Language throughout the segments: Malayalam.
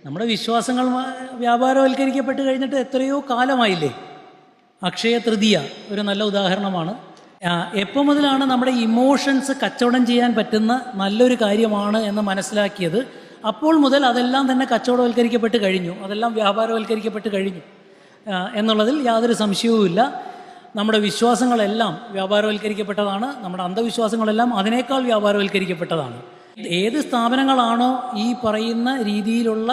നമ്മുടെ വിശ്വാസങ്ങൾ വ്യാപാരവൽക്കരിക്കപ്പെട്ട് കഴിഞ്ഞിട്ട് എത്രയോ കാലമായില്ലേ. അക്ഷയ തൃതീയ ഒരു നല്ല ഉദാഹരണമാണ്. എപ്പോൾ മുതലാണ് നമ്മുടെ ഇമോഷൻസ് കച്ചവടം ചെയ്യാൻ പറ്റുന്ന നല്ലൊരു കാര്യമാണ് എന്ന് മനസ്സിലാക്കിയത്, അപ്പോൾ മുതൽ അതെല്ലാം തന്നെ കച്ചവടവൽക്കരിക്കപ്പെട്ട് കഴിഞ്ഞു, അതെല്ലാം വ്യാപാരവൽക്കരിക്കപ്പെട്ട് കഴിഞ്ഞു എന്നുള്ളതിൽ യാതൊരു സംശയവുമില്ല. നമ്മുടെ വിശ്വാസങ്ങളെല്ലാം വ്യാപാരവൽക്കരിക്കപ്പെട്ടതാണ്, നമ്മുടെ അന്ധവിശ്വാസങ്ങളെല്ലാം അതിനേക്കാൾ വ്യാപാരവൽക്കരിക്കപ്പെട്ടതാണ്. ഏത് സ്ഥാപനങ്ങളാണോ ഈ പറയുന്ന രീതിയിലുള്ള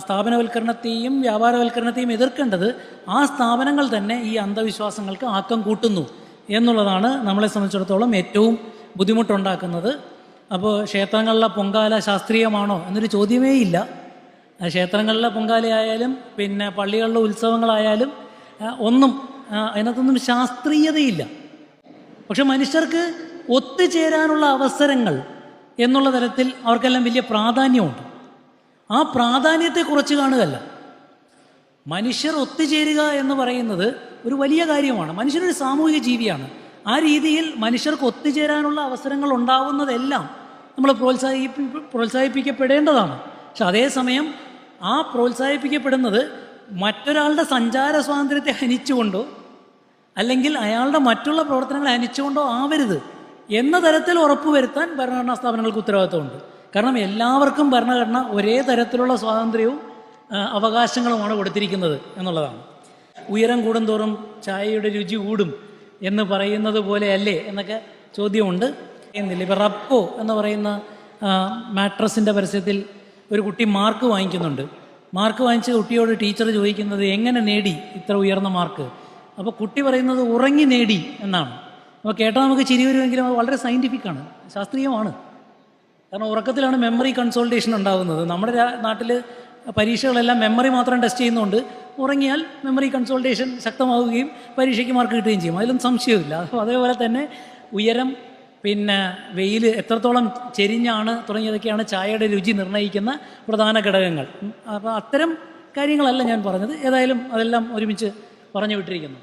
സ്ഥാപനവൽക്കരണത്തെയും വ്യാപാരവൽക്കരണത്തെയും എതിർക്കേണ്ടത്, ആ സ്ഥാപനങ്ങൾ തന്നെ ഈ അന്ധവിശ്വാസങ്ങൾക്ക് ആക്കം കൂട്ടുന്നു എന്നുള്ളതാണ് നമ്മളെ സംബന്ധിച്ചിടത്തോളം ഏറ്റവും ബുദ്ധിമുട്ടുണ്ടാക്കുന്നത്. അപ്പോൾ ക്ഷേത്രങ്ങളിലെ പൊങ്കാല ശാസ്ത്രീയമാണോ എന്നൊരു ചോദ്യമേ ഇല്ല. ക്ഷേത്രങ്ങളിലെ പൊങ്കാലയായാലും പിന്നെ പള്ളികളിലെ ഉത്സവങ്ങളായാലും ഒന്നും അതിനകത്തൊന്നും ശാസ്ത്രീയതയില്ല. പക്ഷെ മനുഷ്യർക്ക് ഒത്തുചേരാനുള്ള അവസരങ്ങൾ എന്നുള്ള തരത്തിൽ അവർക്കെല്ലാം വലിയ പ്രാധാന്യമുണ്ട്. ആ പ്രാധാന്യത്തെ കുറച്ച് കാണുകയല്ല. മനുഷ്യർ ഒത്തുചേരുക എന്ന് പറയുന്നത് ഒരു വലിയ കാര്യമാണ്. മനുഷ്യനൊരു സാമൂഹിക ജീവിയാണ്. ആ രീതിയിൽ മനുഷ്യർക്ക് ഒത്തുചേരാനുള്ള അവസരങ്ങൾ ഉണ്ടാവുന്നതെല്ലാം നമ്മൾ പ്രോത്സാഹിപ്പിക്കപ്പെടേണ്ടതാണ്. പക്ഷെ അതേസമയം ആ പ്രോത്സാഹിപ്പിക്കപ്പെടുന്നത് മറ്റൊരാളുടെ സഞ്ചാര സ്വാതന്ത്ര്യത്തെ ഹനിച്ചുകൊണ്ടോ അല്ലെങ്കിൽ അയാളുടെ മറ്റുള്ള പ്രവർത്തനങ്ങളെ ഹനിച്ചുകൊണ്ടോ ആവരുത് എന്ന തരത്തിൽ ഉറപ്പുവരുത്താൻ ഭരണഘടനാ സ്ഥാപനങ്ങൾക്ക് ഉത്തരവാദിത്വമുണ്ട്. കാരണം എല്ലാവർക്കും ഭരണഘടന ഒരേ തരത്തിലുള്ള സ്വാതന്ത്ര്യവും അവകാശങ്ങളുമാണ് കൊടുത്തിരിക്കുന്നത് എന്നുള്ളതാണ്. ഉയരം കൂടുന്തോറും ചായയുടെ രുചി കൂടും എന്ന് പറയുന്നത് പോലെയല്ലേ എന്നൊക്കെ ചോദ്യമുണ്ട്. ഇപ്പോൾ റബ്കോ എന്ന് പറയുന്ന മാട്രസിൻ്റെ പരസ്യത്തിൽ ഒരു കുട്ടി മാർക്ക് വാങ്ങിക്കുന്നുണ്ട്. മാർക്ക് വാങ്ങിച്ച കുട്ടിയോട് ടീച്ചർ ചോദിക്കുന്നത് എങ്ങനെ നേടി ഇത്ര ഉയർന്ന മാർക്ക്? അപ്പോൾ കുട്ടി പറയുന്നത് ഉറങ്ങി നേടി എന്നാണ്. അപ്പോൾ കേട്ടാൽ നമുക്ക് ചിരി വരുമെങ്കിലും അത് വളരെ സയൻറ്റിഫിക്കാണ്, ശാസ്ത്രീയമാണ്. കാരണം ഉറക്കത്തിലാണ് മെമ്മറി കൺസോൾട്ടേഷൻ ഉണ്ടാകുന്നത്. നമ്മുടെ നാട്ടിൽ പരീക്ഷകളെല്ലാം മെമ്മറി മാത്രം ടെസ്റ്റ് ചെയ്യുന്നതുകൊണ്ട് ഉറങ്ങിയാൽ മെമ്മറി കൺസോൾട്ടേഷൻ ശക്തമാവുകയും പരീക്ഷയ്ക്ക് മാർക്ക് കിട്ടുകയും ചെയ്യും. അതിലൊന്നും സംശയമില്ല. അപ്പോൾ അതേപോലെ തന്നെ ഉയരം, പിന്നെ വെയിൽ എത്രത്തോളം ചെരിഞ്ഞാണ് തുടങ്ങിയതൊക്കെയാണ് ചായയുടെ രുചി നിർണ്ണയിക്കുന്ന പ്രധാന ഘടകങ്ങൾ. അപ്പോൾ അത്തരം കാര്യങ്ങളല്ല ഞാൻ പറഞ്ഞത്. ഏതായാലും അതെല്ലാം ഒരുമിച്ച് പറഞ്ഞു വിട്ടിരിക്കുന്നു.